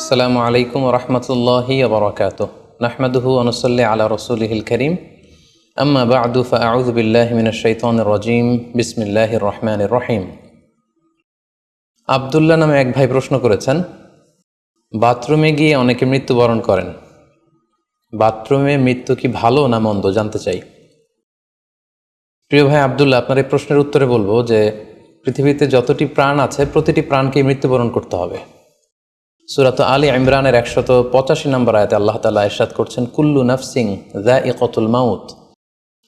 আসসালামু আলাইকুম ওরহমতুল্লাহি ওবরাকাতুহ। নাহমাদুহু ওয়া নুসাল্লি আলা রাসূলিহিল কারীম। আম্মা বা'দু ফাআউযু বিল্লাহি মিনাশ শাইতানির রাজীম। বিসমিল্লাহির রহমানির রহিম। আব্দুল্লাহ নামে এক ভাই প্রশ্ন করেছেন, বাথরুমে গিয়ে অনেকে মৃত্যুবরণ করেন। বাথরুমে মৃত্যু কি ভালো না মন্দ জানতে চাই। প্রিয় ভাই আব্দুল্লাহ, আপনার এই প্রশ্নের উত্তরে বলবো যে পৃথিবীতে যতটি প্রাণ আছে প্রতিটি প্রাণকেই মৃত্যুবরণ করতে হবে। সূরাত আলী ইমরানের 185 নম্বর আয়াতে আল্লাহ তাআলা ইরশাদ করছেন, কুল্লু নাফসিন যায়িকাতুল মাউত,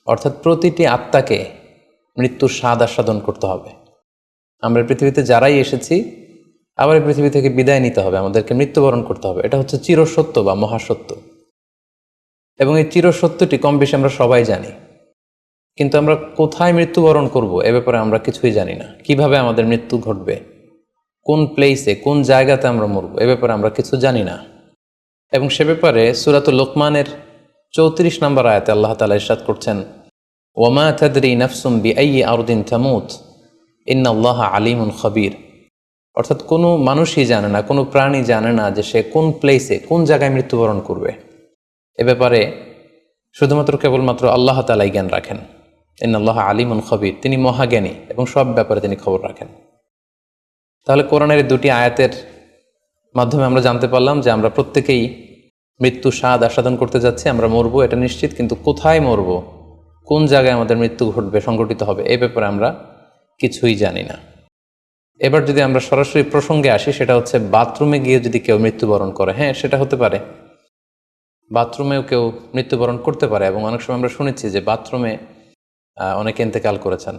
অর্থাৎ প্রতিটি আত্মাকে মৃত্যুর স্বাদ আস্বাদন করতে হবে। আমরা পৃথিবীতে যারাই এসেছি আবার এই পৃথিবী থেকে বিদায় নিতে হবে, আমাদেরকে মৃত্যুবরণ করতে হবে। এটা হচ্ছে চিরসত্য বা মহাসত্য, এবং এই চিরসত্যটি কম বেশি আমরা সবাই জানি। কিন্তু আমরা কোথায় মৃত্যুবরণ করব এ ব্যাপারে আমরা কিছুই জানি না। কিভাবে আমাদের মৃত্যু ঘটবে, কোন প্লেসে কোন জায়গাতে আমরা মরব এ ব্যাপারে আমরা কিছু জানি না। এবং সে ব্যাপারে সূরাতুল লোকমানের 34 নম্বর আয়াতে আল্লাহ তাআলা ইরশাদ করছেন, ওয়ামা তাদরি নাফসুম বিআইয়ি আরদিন তামুত ইন্নাল্লাহা আলিমুন খাবীর। অর্থাৎ কোনো মানুষই জানে না, কোনো প্রাণী জানে না যে সে কোন প্লেসে কোন জায়গায় মৃত্যুবরণ করবে। এ ব্যাপারে শুধুমাত্র কেবলমাত্র আল্লাহ তাআলাই জ্ঞান রাখেন। ইন্নাল্লাহা আলিমুন খাবীর, তিনি মহাজ্ঞানী এবং সব ব্যাপারে তিনি খবর রাখেন। তাহলে কোরআনের দুটি আয়াতের মাধ্যমে আমরা জানতে পারলাম যে আমরা প্রত্যেকেই মৃত্যু স্বাদ আস্বাদন করতে যাচ্ছি। আমরা মরবো এটা নিশ্চিত, কিন্তু কোথায় মরবো, কোন জায়গায় আমাদের মৃত্যু ঘটবে, সংঘটিত হবে, এই ব্যাপারে আমরা কিছুই জানি না। এবার যদি আমরা সরাসরি প্রসঙ্গে আসি, সেটা হচ্ছে বাথরুমে গিয়ে যদি কেউ মৃত্যুবরণ করে, হ্যাঁ সেটা হতে পারে। বাথরুমেও কেউ মৃত্যুবরণ করতে পারে, এবং অনেক সময় আমরা শুনেছি যে বাথরুমে অনেকে ইন্তেকাল করেছেন,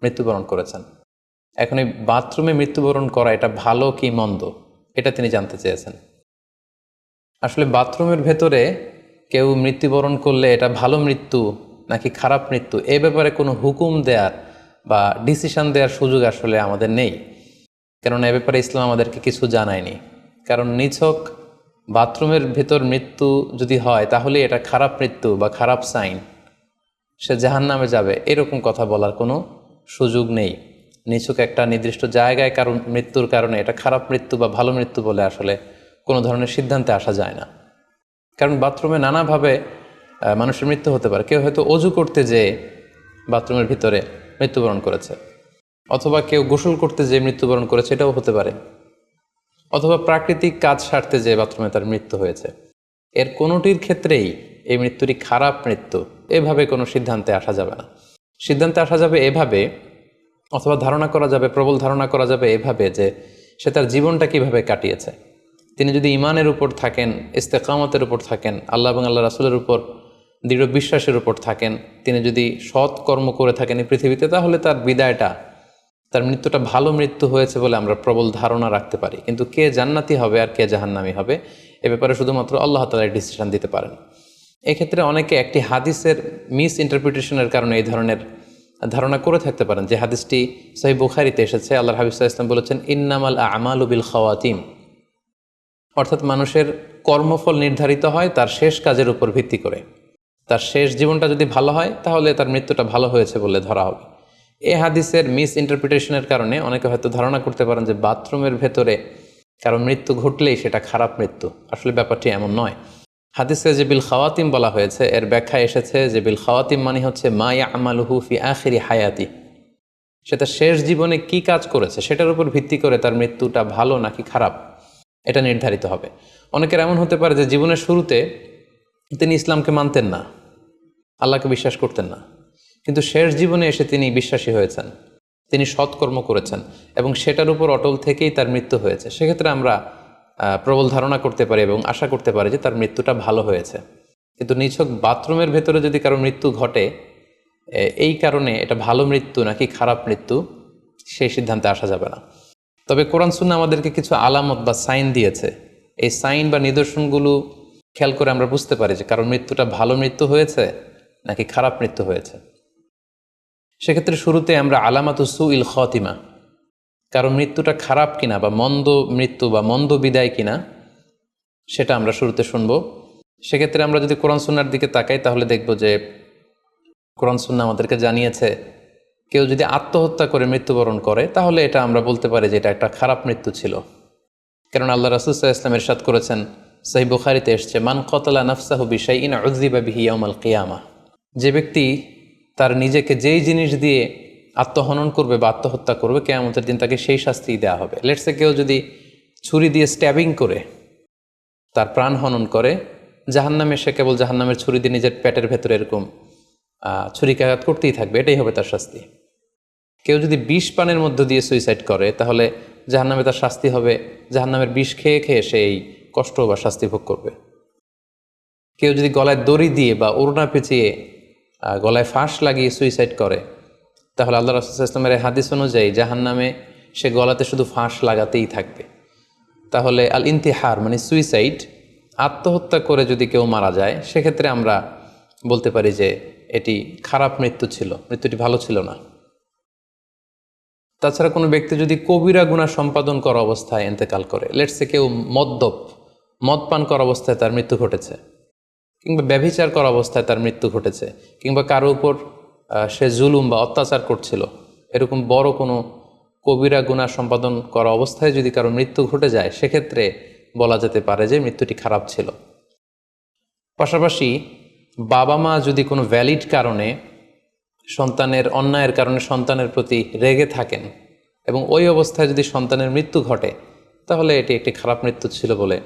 মৃত্যুবরণ করেছেন। এখন এই বাথরুমে মৃত্যুবরণ করা এটা ভালো কি মন্দ, এটা তিনি জানতে চেয়েছেন। আসলে বাথরুমের ভেতরে কেউ মৃত্যুবরণ করলে এটা ভালো মৃত্যু নাকি খারাপ মৃত্যু, এ ব্যাপারে কোনো হুকুম দেওয়ার বা ডিসিশন দেওয়ার সুযোগ আসলে আমাদের নেই। কেননা এ ব্যাপারে ইসলাম আমাদেরকে কিছু জানায়নি। কারণ নিছক বাথরুমের ভেতর মৃত্যু যদি হয় তাহলে এটা খারাপ মৃত্যু বা খারাপ সাইন, সে জাহান্নামে যাবে, এরকম কথা বলার কোনো সুযোগ নেই। নিছক একটা নির্দিষ্ট জায়গায় কারণ মৃত্যুর কারণে এটা খারাপ মৃত্যু বা ভালো মৃত্যু বলে আসলে কোনো ধরনের সিদ্ধান্তে আসা যায় না। কারণ বাথরুমে নানাভাবে মানুষের মৃত্যু হতে পারে। কেউ হয়তো অজু করতে যেয়ে বাথরুমের ভিতরে মৃত্যুবরণ করেছে, অথবা কেউ গোসল করতে যেয়ে মৃত্যুবরণ করেছে, এটাও হতে পারে, অথবা প্রাকৃতিক কাজ সারতে যেয়ে বাথরুমে তার মৃত্যু হয়েছে। এর কোনোটির ক্ষেত্রেই এই মৃত্যুটি খারাপ মৃত্যু এভাবে কোনো সিদ্ধান্তে আসা যাবে না। সিদ্ধান্তে আসা যাবে এভাবে, অথবা ধারণা করা যাবে, প্রবল ধারণা করা যাবে এভাবে যে সে তার জীবনটা কিভাবে কাটিয়েছে। তিনি যদি ইমানের উপর থাকেন, ইস্তেকামতের উপর থাকেন, আল্লাহ এবং আল্লাহ রাসূলের উপর দৃঢ় বিশ্বাসের উপর থাকেন, তিনি যদি সৎ কর্ম করে থাকেন এই পৃথিবীতে, তাহলে তার বিদায়টা, তার মৃত্যুটা ভালো মৃত্যু হয়েছে বলে আমরা প্রবল ধারণা রাখতে পারি। কিন্তু কে জান্নাতি হবে আর কে জাহান্নামী হবে এ ব্যাপারে শুধুমাত্র আল্লাহ তাআলা ডিসিশন দিতে পারেন। এক্ষেত্রে অনেকে একটি হাদিসের মিস ইন্টারপ্রিটেশনের কারণে এই ধরনের ধারণা করে থাকতে পারেন, যে হাদিসটি সহিহ বুখারীতে এসেছে। আল্লাহর হাবিব সাল্লাল্লাহু আলাইহি ওয়াসাল্লাম বলেছেন, ইন্নামাল আমালু বিল খাওয়াতিম, অর্থাৎ মানুষের কর্মফল নির্ধারিত হয় তার শেষ কাজের উপর ভিত্তি করে। তার শেষ জীবনটা যদি ভালো হয় তাহলে তার মৃত্যুটা ভালো হয়েছে বলে ধরা হবে। এই হাদিসের মিস ইন্টারপ্রিটেশনের কারণে অনেকে হয়তো ধারণা করতে পারেন যে বাথরুমের ভেতরে কারো মৃত্যু ঘটলেই সেটা খারাপ মৃত্যু। আসলে ব্যাপারটি এমন নয়। হাদিসে যে বিল খাওয়াতিম বলা হয়েছে, এর ব্যাখ্যা এসেছে যে বিল খাওয়াতিম মানে হচ্ছে মা ইয়ামালুহু ফি আখিরি হায়াতি, সেটা শেষ জীবনে কি কাজ করেছে সেটার উপর ভিত্তি করে তার মৃত্যুটা ভালো নাকি খারাপ এটা নির্ধারিত হবে। অনেকের এমন হতে পারে যে জীবনের শুরুতে তিনি ইসলামকে মানতেন না, আল্লাহকে বিশ্বাস করতেন না, কিন্তু শেষ জীবনে এসে তিনি বিশ্বাসী হয়েছেন, তিনি সৎকর্ম করেছেন এবং সেটার উপর অটল থেকেই তার মৃত্যু হয়েছে। সেক্ষেত্রে আমরা প্রবল ধারণা করতে পারি এবং আশা করতে পারি যে তার মৃত্যুটা ভালো হয়েছে। কিন্তু নিছক বাথরুমের ভেতরে যদি কারো মৃত্যু ঘটে, এই কারণে এটা ভালো মৃত্যু নাকি খারাপ মৃত্যু সেই সিদ্ধান্তে আসা যাবে না। তবে কোরআন সুন্নাহ আমাদেরকে কিছু আলামত বা সাইন দিয়েছে। এই সাইন বা নিদর্শনগুলো খেয়াল করে আমরা বুঝতে পারি যে কারো মৃত্যুটা ভালো মৃত্যু হয়েছে নাকি খারাপ মৃত্যু হয়েছে। সেক্ষেত্রে শুরুতে আমরা আলামাতু সুইল খাতিমা, কারো মৃত্যুটা খারাপ কিনা বা মন্দ মৃত্যু বা মন্দ বিদায় কিনা সেটা আমরা শুরুতে শুনব। সেক্ষেত্রে আমরা যদি কোরআন সুন্নাহর দিকে তাকাই তাহলে দেখব যে কোরআন সুন্নাহ আমাদেরকে জানিয়েছে কেউ যদি আত্মহত্যা করে মৃত্যুবরণ করে তাহলে এটা আমরা বলতে পারি যে এটা একটা খারাপ মৃত্যু ছিল। কারণ আল্লাহ রাসূল সাল্লাল্লাহু আলাইহি ওয়াসাল্লাম ইরশাদ করেছেন, সহিহ বুখারীতে এসেছে, মান কতালা নাফসাহু বিশাইইন উযযিবা বিহি ইয়াউমাল কিয়ামা। যে ব্যক্তি তার নিজেকে যেই জিনিস দিয়ে আত্মহনন করবে বা আত্মহত্যা করবে, কিয়ামতের দিন তাকে সেই শাস্তিই দেওয়া হবে। লেটসে কেউ যদি ছুরি দিয়ে স্ট্যাবিং করে তার প্রাণ হনন করে, জাহান্নামে সে কেবল জাহান্নামের ছুরি দিয়ে নিজের পেটের ভেতরে এরকম ছুরিকাঘাত করতেই থাকবে, এটাই হবে তার শাস্তি। কেউ যদি বিষ পানের মধ্য দিয়ে সুইসাইড করে, তাহলে জাহান্নামে তার শাস্তি হবে জাহান্নামের বিষ খেয়ে খেয়ে সেই কষ্ট বা শাস্তি ভোগ করবে। কেউ যদি গলায় দড়ি দিয়ে বা ওড়না পেঁচিয়ে গলায় ফাঁস লাগিয়ে সুইসাইড করে, তাহলে আল্লাহ রাসূল সাল্লাল্লাহু আলাইহি ওয়াসাল্লামের হাদিস অনুযায়ী জাহান্নামে সে গলাতে শুধু ফাঁস লাগাতেই থাকবে। তাহলে আল ইন্তিহার মানে সুইসাইড, আত্মহত্যা করে যদি কেউ মারা যায়, সেক্ষেত্রে আমরা বলতে পারি যে এটি খারাপ মৃত্যু ছিল, মৃত্যুটি ভালো ছিল না। তাছাড়া কোনো ব্যক্তি যদি কবিরা গুনাহ সম্পাদন করা অবস্থায় ইন্তেকাল করে, লেটসে কেউ মদ পান করা অবস্থায় তার মৃত্যু ঘটেছে, কিংবা ব্যভিচার করা অবস্থায় তার মৃত্যু ঘটেছে, কিংবা কারো উপর সে জুলুম বা অত্যাচার করছিল, এরকম বড় কোনো কবিরা গুনাহ সম্পাদন করা অবস্থায় যদি কারো মৃত্যু ঘটে যায়, সেক্ষেত্রে বলা যেতে পারে যে মৃত্যুটি খারাপ ছিল। পাশাপাশি বাবা মা যদি কোনো ভ্যালিড কারণে সন্তানের অন্যায়ের কারণে সন্তানের প্রতি রেগে থাকেন এবং ওই অবস্থায় যদি সন্তানের মৃত্যু ঘটে, তাহলে এটি একটি খারাপ মৃত্যু ছিল বলে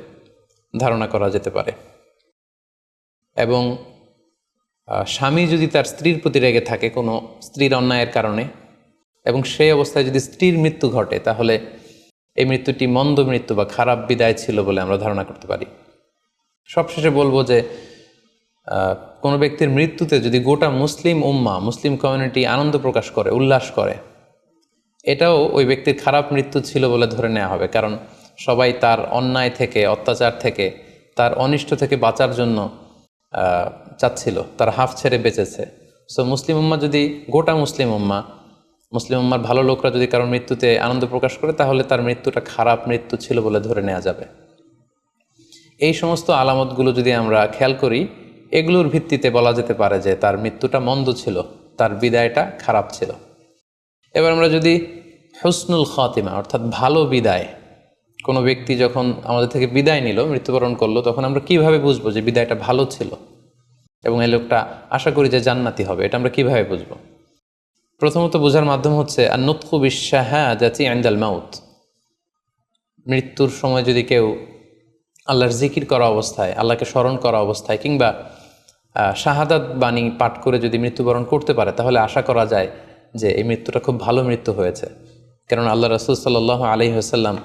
ধারণা করা যেতে পারে। এবং স্বামী যদি তার স্ত্রীর প্রতি রেগে থাকে কোনো স্ত্রীর অন্যায়ের কারণে, এবং সেই অবস্থায় যদি স্ত্রীর মৃত্যু ঘটে, তাহলে এই মৃত্যুটি মন্দ মৃত্যু বা খারাপ বিদায় ছিল বলে আমরা ধারণা করতে পারি। সবশেষে বলবো যে কোনো ব্যক্তির মৃত্যুতে যদি গোটা মুসলিম কমিউনিটি আনন্দ প্রকাশ করে, উল্লাস করে, এটাও ওই ব্যক্তির খারাপ মৃত্যু ছিল বলে ধরে নেওয়া হবে। কারণ সবাই তার অন্যায় থেকে, অত্যাচার থেকে, তার অনিষ্ট থেকে বাঁচার জন্য চাচ্ছিল, তার হাফ ছেড়ে বেঁচেছে। সো গোটা মুসলিম উম্মার ভালো লোকরা যদি কারোর মৃত্যুতে আনন্দ প্রকাশ করে, তাহলে তার মৃত্যুটা খারাপ মৃত্যু ছিল বলে ধরে নেওয়া যাবে। এই সমস্ত আলামতগুলো যদি আমরা খেয়াল করি, এগুলোর ভিত্তিতে বলা যেতে পারে যে তার মৃত্যুটা মন্দ ছিল, তার বিদায়টা খারাপ ছিল। এবার আমরা যদি হুসনুল খাতিমা অর্থাৎ ভালো বিদায়, কোনো ব্যক্তি যখন আমাদের থেকে বিদায় নিল, মৃত্যুবরণ করলো, তখন আমরা কিভাবে বুঝবো যে বিদায়টা ভালো ছিল এবং এই লোকটা আশা করি যে জান্নাতি হবে, এটা আমরা কিভাবে বুঝবো? প্রথমত বোঝার মাধ্যম হচ্ছে আন-নুতকু বিশ-শাহাদাতি ইনদাল মাউত। মৃত্যুর সময় যদি কেউ আল্লাহর জিকির করা অবস্থায়, আল্লাহকে স্মরণ করা অবস্থায়, কিংবা শাহাদাত বাণী পাঠ করে যদি মৃত্যুবরণ করতে পারে, তাহলে আশা করা যায় যে এই মৃত্যুটা খুব ভালো মৃত্যু হয়েছে। কারণ আল্লাহ রাসূল সাল্লাল্লাহু আলাইহি ওয়াসাল্লাম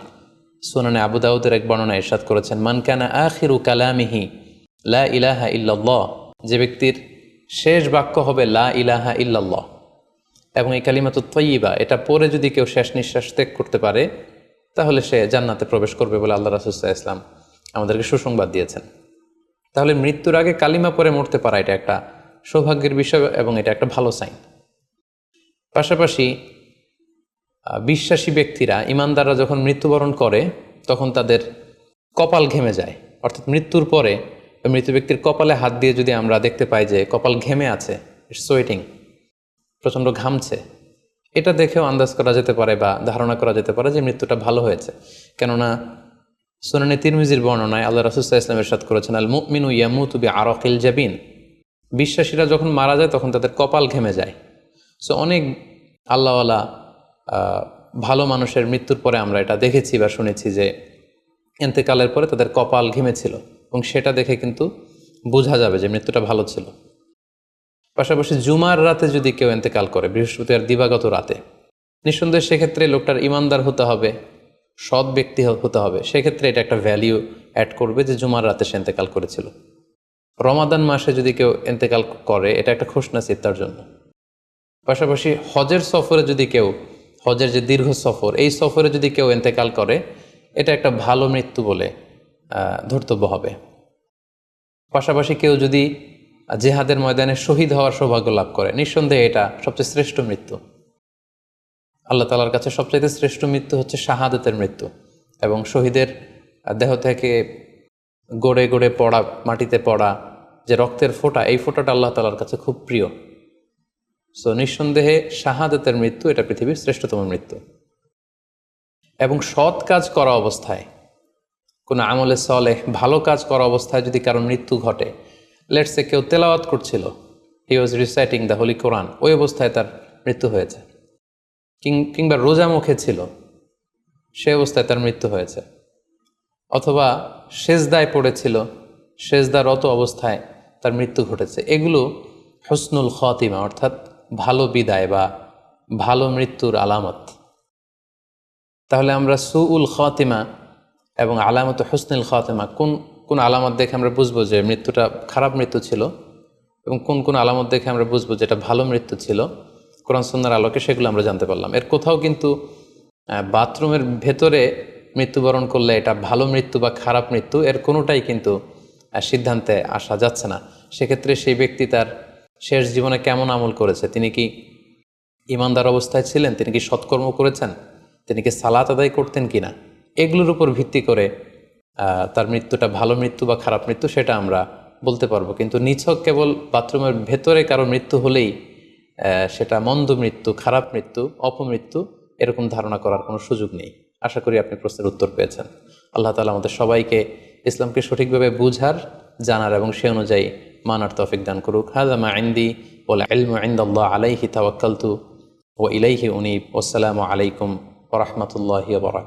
সুনানে আবু দাউদের এক বর্ণনায় ইরশাদ করেছেন, মান কানা আখিরু কালামিহি লা ইলাহা ইল্লাল্লাহ। যে ব্যক্তির শেষ বাক্য হবে লা ইলাহা ইল্লাল্লাহ এবং এই কালিমাতুত তাইয়্যিবা, এটা পরে যদি কেউ শেষ নিঃশ্বাস ত্যাগ করতে পারে, তাহলে সে জান্নাতে প্রবেশ করবে বলে আল্লাহ রাসূল সাল্লাল্লাহু আলাইহি ওয়াসাল্লাম আমাদেরকে সুসংবাদ দিয়েছেন। তাহলে মৃত্যুর আগে কালিমা পরে মরতে পারা, এটা একটা সৌভাগ্যের বিষয় এবং এটা একটা ভালো সাইন। পাশাপাশি বিশ্বাসী ব্যক্তিরা, ইমানদাররা যখন মৃত্যুবরণ করে, তখন তাদের কপাল ঘেমে যায়। অর্থাৎ মৃত্যুর পরে মৃত ব্যক্তির কপালে হাত দিয়ে যদি আমরা দেখতে পাই যে কপাল ঘেমে আছে, সোয়েটিং, প্রচণ্ড ঘামছে, এটা দেখেও আন্দাজ করা যেতে পারে বা ধারণা করা যেতে পারে যে মৃত্যুটা ভালো হয়েছে। কেননা সুনানে তিরমিজির বর্ণনায় আল্লাহ রাসূল সাল্লাল্লাহু আলাইহি ওয়াসাল্লাম ইরশাদ করেছেন, আল মুমিনু ইয়ামুতু বিআরাকিল জাবিন। বিশ্বাসীরা যখন মারা যায় তখন তাদের কপাল ঘেমে যায়। সো অনেক আল্লাহওয়ালা ভালো মানুষের মৃত্যুর পরে আমরা এটা দেখেছি বা শুনেছি যে ইন্তেকালের পরে তাদের কপাল ঘেমেছিল, এবং সেটা দেখে কিন্তু বোঝা যাবে যে মৃত্যুটা ভালো ছিল। পাশাপাশি জুমার রাতে যদি কেউ ইন্তেকাল করে, বৃহস্পতিবার দিবাগত রাতে, নিঃসন্দেহে সেক্ষেত্রে লোকটার ইমানদার হতে হবে, সৎ ব্যক্তি হতে হবে। সেক্ষেত্রে এটা একটা ভ্যালিউ অ্যাড করবে যে জুমার রাতে সে ইন্তেকাল করেছিল। রমাদান মাসে যদি কেউ ইন্তেকাল করে, এটা একটা খুশনসিব তার জন্য। পাশাপাশি হজের সফরে যদি কেউ, হজের যে দীর্ঘ সফর, এই সফরে যদি কেউ ইন্তেকাল করে, এটা একটা ভালো মৃত্যু বলে ধর্তব্য হবে। পাশাপাশি কেউ যদি জিহাদের ময়দানে শহীদ হওয়ার সৌভাগ্য লাভ করে, নিঃসন্দেহে এটা সবচেয়ে শ্রেষ্ঠ মৃত্যু। আল্লাহ তাআলার কাছে সবচাইতে শ্রেষ্ঠ মৃত্যু হচ্ছে শাহাদাতের মৃত্যু, এবং শহীদের দেহ থেকে গড়ে গড়ে পড়া, মাটিতে পড়া যে রক্তের ফোঁটা, এই ফোঁটাটা আল্লাহ তাআলার কাছে খুব প্রিয়। সো নিঃসন্দেহে শাহাদাতের মৃত্যু এটা পৃথিবীর শ্রেষ্ঠতম মৃত্যু। এবং সৎ কাজ করা অবস্থায়, কোনো আমলে সলেহ ভালো কাজ করা অবস্থায় যদি কারো মৃত্যু ঘটে, লেটসে কেউ তেলাওয়াত করছিল, হি ওয়াজ রিসাইটিং দ্য হোলি কোরআন, ওই অবস্থায় তার মৃত্যু হয়েছে, কিংবা রোজা মুখে ছিল, সে অবস্থায় তার মৃত্যু হয়েছে, অথবা সেজদায় পড়েছিল, সেজদারত অবস্থায় তার মৃত্যু ঘটেছে। এগুলো হুসনুল খাতিমা অর্থাৎ ভালো বিদায় বা ভালো মৃত্যুর আলামত। তাহলে আমরা সুউল খাতিমা এবং আলামত হুসনুল খাতিমা কোন কোন আলামত দেখে আমরা বুঝবো যে মৃত্যুটা খারাপ মৃত্যু ছিল, এবং কোন কোন আলামত দেখে আমরা বুঝবো যে এটা ভালো মৃত্যু ছিল, কোরআন সুন্নাহর আলোকে সেগুলো আমরা জানতে পারলাম। এর কোথাও কিন্তু বাথরুমের ভেতরে মৃত্যুবরণ করলে এটা ভালো মৃত্যু বা খারাপ মৃত্যু, এর কোনোটাই কিন্তু সিদ্ধান্তে আসা যাচ্ছে না। সেক্ষেত্রে সেই ব্যক্তি তার শেষ জীবনে কেমন আমল করেছে, তিনি কি ইমানদার অবস্থায় ছিলেন, তিনি কি সৎকর্ম করেছেন, তিনি কি সালাত আদায় করতেন কিনা, এগুলোর উপর ভিত্তি করে তার মৃত্যুটা ভালো মৃত্যু বা খারাপ মৃত্যু সেটা আমরা বলতে পারবো। কিন্তু নিছক কেবল বাথরুমের ভেতরে কারো মৃত্যু হলেই সেটা মন্দ মৃত্যু, খারাপ মৃত্যু, অপমৃত্যু, এরকম ধারণা করার কোনো সুযোগ নেই। আশা করি আপনি প্রশ্নের উত্তর পেয়েছেন। আল্লাহ তাআলা আমাদের সবাইকে ইসলামকে সঠিকভাবে বুঝার, জানার এবং সে অনুযায়ী মানার তৌফিক দান করুক। হাযা মা ইনদি ওয়াল ইলমু ইনদাল্লাহ আলাইহি তাওয়াক্কালতু ওয়া ইলাইহি উনীব। আসসালামু আলাইকুম ওয়া রাহমাতুল্লাহি ওয়া বারাকাতুহু।